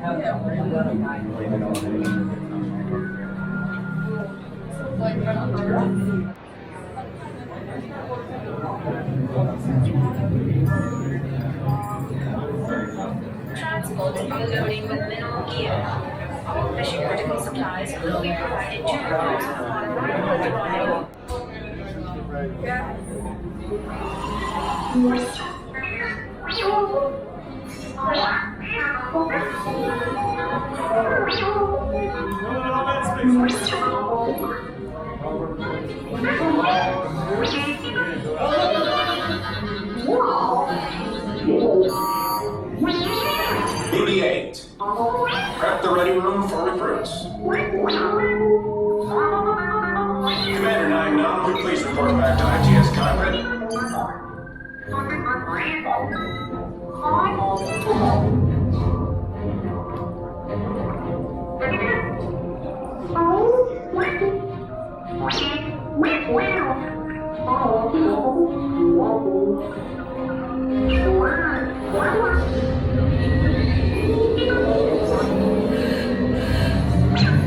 Transport will be loading with minimal gear. All mission critical supplies will be provided to the crews upon arrival at BB-8. Prep the ready room for recruits. Commander 9-9, please report back to ITS cockpit.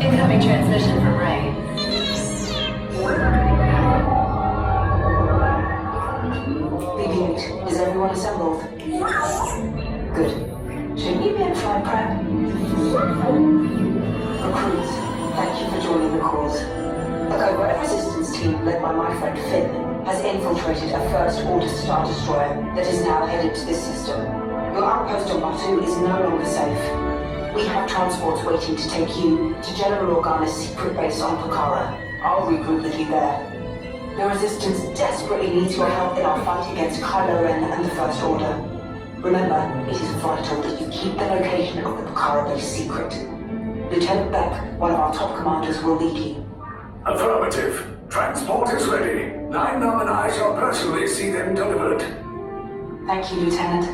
incoming transmission from Ray. BB-8, is everyone assembled? Good. Should we be in flight prep? Recruits, thank you for joining the cause. A covert resistance team led by my friend Finn has infiltrated a First-Order Star Destroyer that is now headed to this system. Your outpost on Batu is no longer safe. We have transports waiting to take you to General Organa's secret base on Pucara. I'll regroup with you there. The Resistance desperately needs your help in our fight against Kylo Ren and the First Order. Remember, it is vital that you keep the location of the Pucara base secret. Lieutenant Beck, one of our top commanders, will lead you. Affirmative. Transport is ready. 9-9 and I shall personally see them delivered. Thank you, Lieutenant.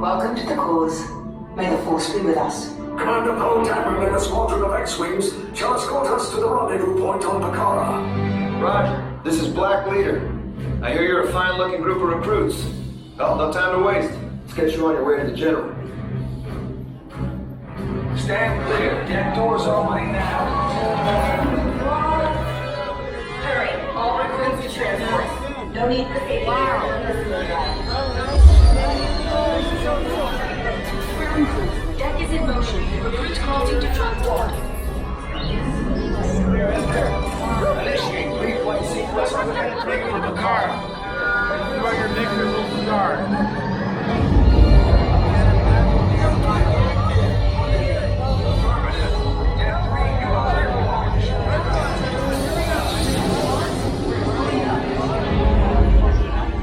Welcome to the cause. May the Force be with us. Commander Paul Dameron and a squadron of X-Wings shall escort us to the rendezvous point on Pucara. Roger, this is Black Leader. I hear you're a fine-looking group of recruits. Well, no time to waste. Let's get you on your way to the General. Stand clear. Deck doors opening now. Hurry, all recruits to transport. No need for safety. Deck is in motion. Recruit calls you to transport. Initiate pre-flight sequence on the Victor to the car. Roger, Victor will start.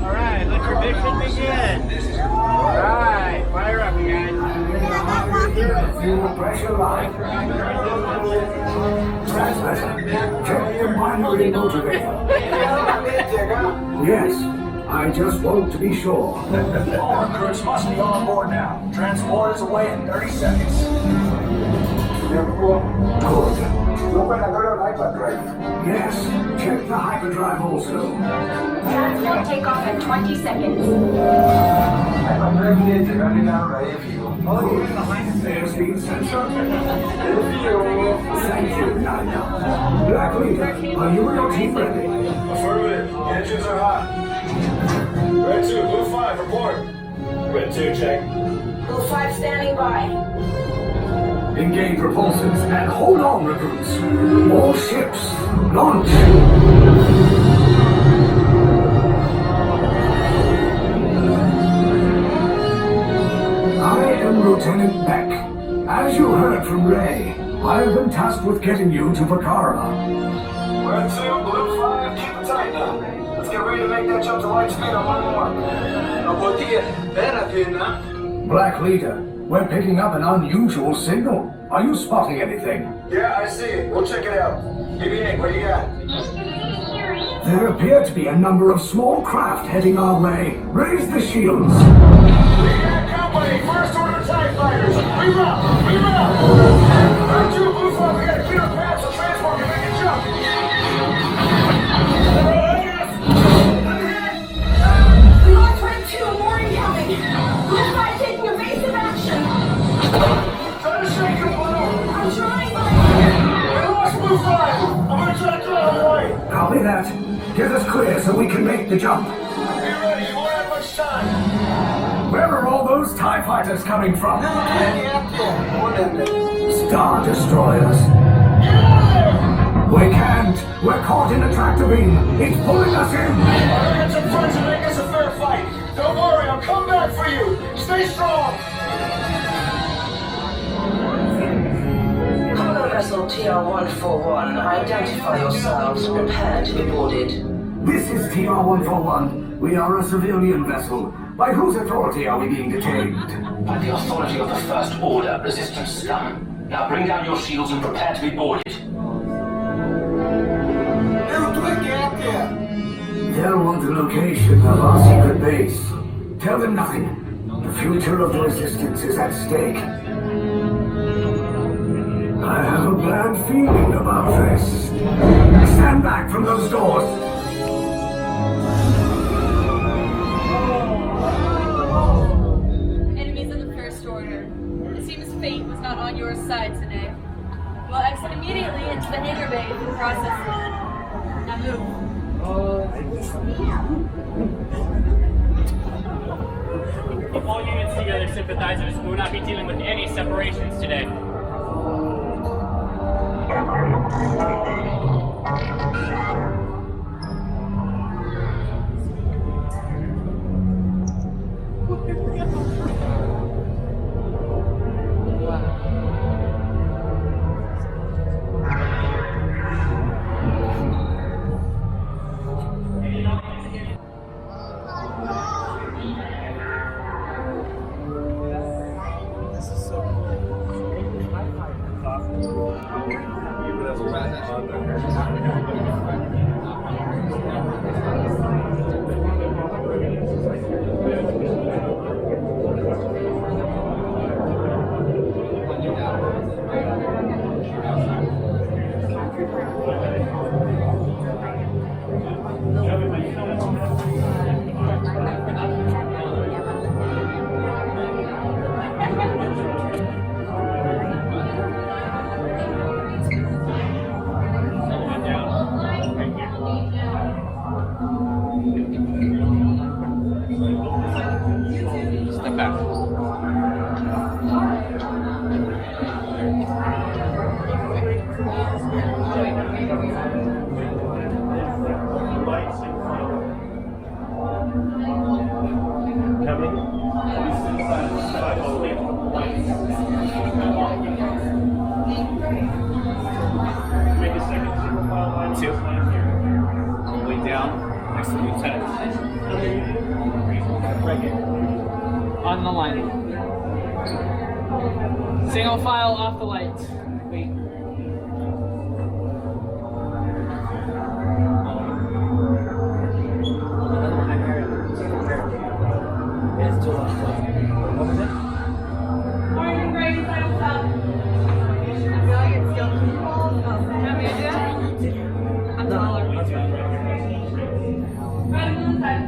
All right, let your mission begin. All right, fire up, guys. Fuel pressure line. Transmitter. Check the binary motivator. Yes, I just want to be sure. All recruits must be on board now. Transport is away in 30 seconds. Good. Yes, check the hyperdrive also. Transport takeoff in 20 seconds. Airspeed sensor. Thank you, Nana. Black Leader, are you and your team ready? Affirmative. Engines are hot. Red 2, Blue 5, report. Red 2, check. Blue 5 standing by. Engage propulsors and hold on, recruits. All ships, launch. I am Lieutenant Beck. As you heard from Ray, I have been tasked with getting you to Pucara. Red 2, Blue 5, keep it tight now. Let's get ready to make that jump to light speed on one more. Black Leader, we're picking up an unusual signal. Are you spotting anything? Yeah, I see it. We'll check it out. BB-8, what do you got? There appear to be a number of small craft heading our way. Raise the shields. We got company. First Order TIE fighters. Reroute. Red 2, Blue 5, we got a clear path so transport can make a jump. Launch Red 2, more incoming. Blue 5 taking evasive action. Get us clear so we can make the jump. Be ready, you won't have much time. Where are all those TIE fighters coming from? Star Destroyers. We can't. We're caught in a tractor beam. It's pulling us in. I'll get some friends and make us a fair fight. Don't worry, I'll come back for you. Stay strong. Cargo vessel TR-141, identify yourselves. Prepare to be boarded. This is TR-141. We are a civilian vessel. By whose authority are we being detained? By the authority of the First Order, Resistance scum. Now bring down your shields and prepare to be boarded. They'll want the location of our secret base. Tell them nothing. The future of the Resistance is at stake. I have a bad feeling about this. Stand back from those doors. Enemies of the First Order. It seems fate was not on your side today. We'll exit immediately into the hangar bay for processing. Now move. All units together, sympathizers. We will not be dealing with any separations today. Step back. Two. All the way down next to the lieutenant. Right here. On the line. Single file off the lights. Wait. It's too long. What was it? Morning, Brady, final stop. I feel like it's still too cold. Have me do it? I'm taller. Right on the side.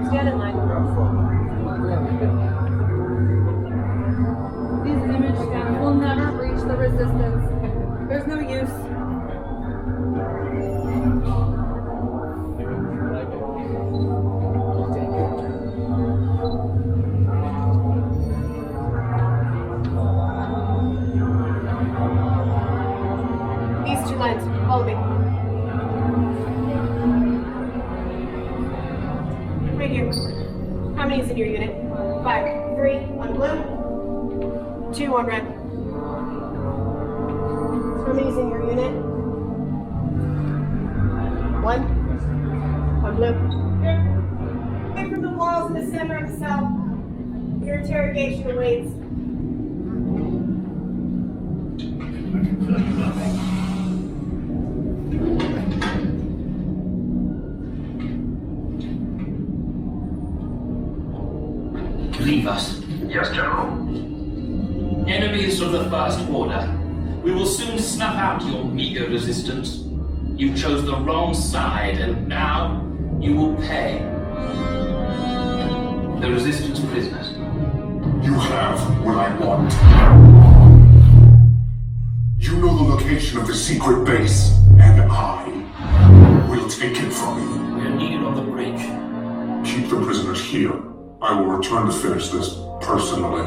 Stand in line. These image scans will never reach the resistance. There's no use. These two lines, follow me. Right here. How many is in your unit? 5. 3 on blue. 2 on red. How many is in your unit? 1 on blue. Away from the walls in the center of the cell. Your interrogation awaits. Yes, General. Enemies of the First Order, we will soon snuff out your meager resistance. You chose the wrong side, and now you will pay. The Resistance prisoners. You have what I want. You know the location of the secret base, and I will take it from you. We are needed on the bridge. Keep the prisoners here. I will return to finish this personally.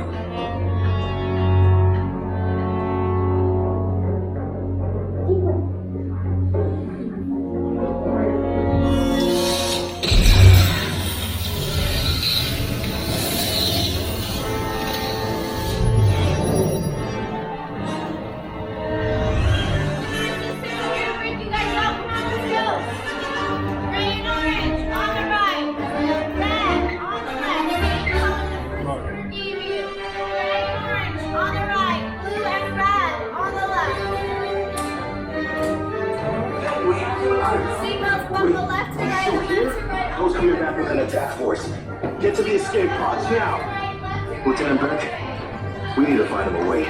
Those coming back with an attack force. Get to the escape pods now. Lieutenant Beck, we need to find him a way.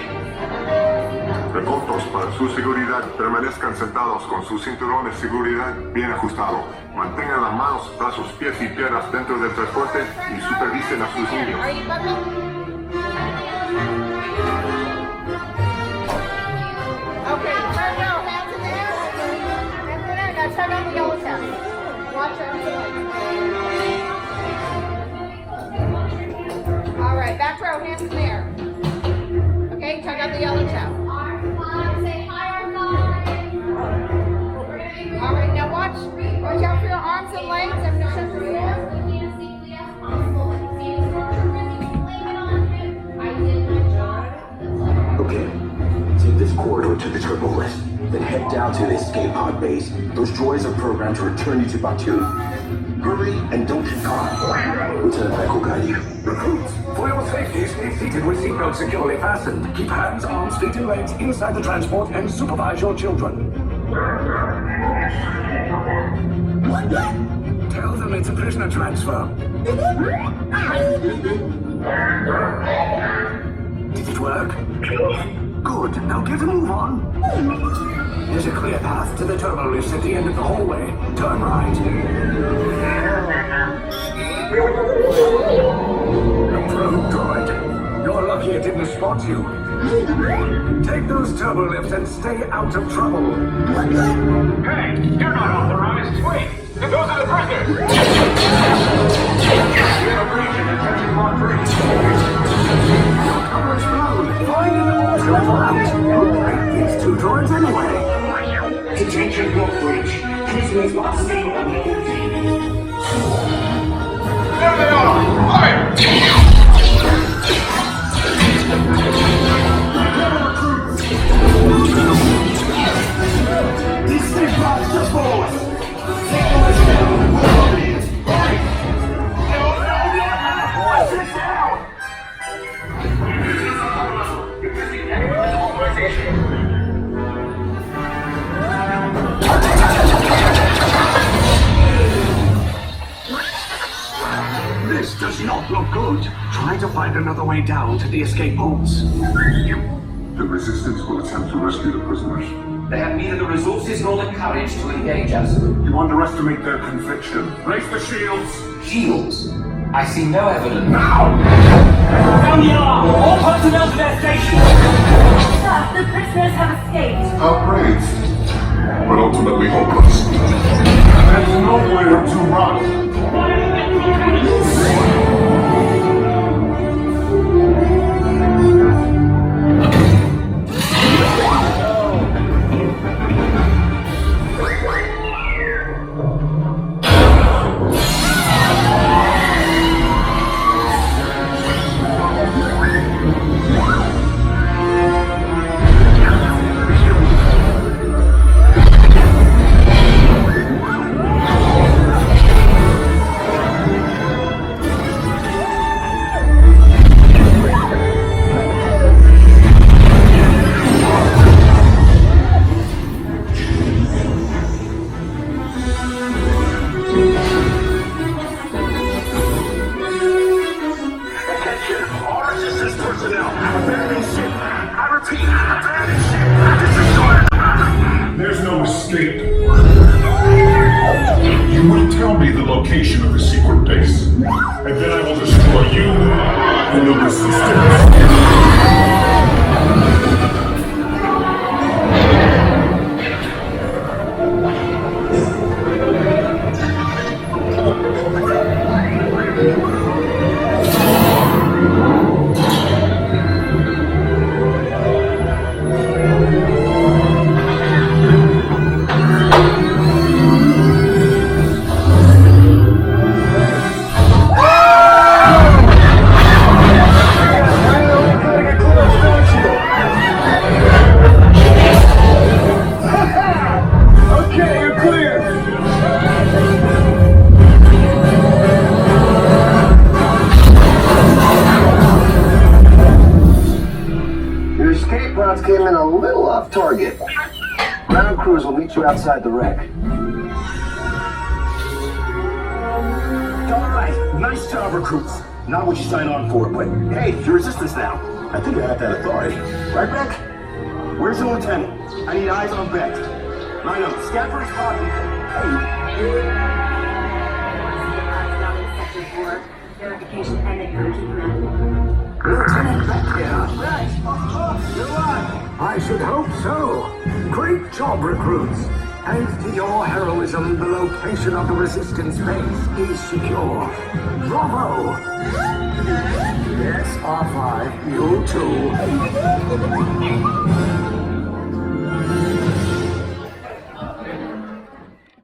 Reportos, para su seguridad, permanezcan sentados con su cinturón de seguridad bien ajustado. Mantengan las manos, brazos, pies y piernas dentro del transporte y supervisen a sus niños. Are you buckled? Okay, turn now, hands in the air. Hands in the air. Now turn on the yellow tap. Watch out. All right, back row, hands in the air. Okay, tug out the yellow tap. All right, now watch out for your arms and legs. I'm gonna shut the door. Okay. Take this corridor to the turbo lift. Then head down to the escape pod base. Those droids are programmed to return you to Batu. Hurry and don't get caught. Lieutenant Beck will guide you. Recruits, for your safety, stay seated with seatbelts securely fastened. Keep hands, arms, feet, and legs inside the transport and supervise your children. Tell them it's a prisoner transfer. Did it work? Good. Now get a move on. There's a clear path to the turbo lifts at the end of the hallway. Turn right. A probe droid. You're lucky it didn't spot you. Take those turbo lifts and stay out of trouble. Hey, you're not authorized. Wait, those are the prisoners. We have a breach in attention block 3. Your cover is blown. Find an alternate route. Who made these two droids anyway? Detention block breach. Prisoners must stay on the duty. There they are! Fire! These things rise just forward. Sit down! This does not look good. Try to find another way down to the escape pods. The Resistance will attempt to rescue the prisoners. They have neither the resources nor the courage to engage us. You underestimate their conviction. Raise the shields! Shields? I see no evidence. Now! Down the alarm! All personnel to their stations! Sir, the prisoners have escaped. How brave, but ultimately hopeless. There's nowhere to run! location of the secret base. And then I will destroy you and the Resistance. Came in a little off target. Ground crews will meet you outside the wreck. Alright, nice job, recruits. Not what you signed on for, but hey, you're Resistance now. I think I have that authority. Right, Beck? Where's the lieutenant? I need eyes on Beck. Line up, scan for his body. Interrogation and command. Lieutenant Beck here. Right. You're on. I should hope so. Great job, recruits. And to your heroism, the location of the Resistance base is secure. Bravo! Yes, R5, you too.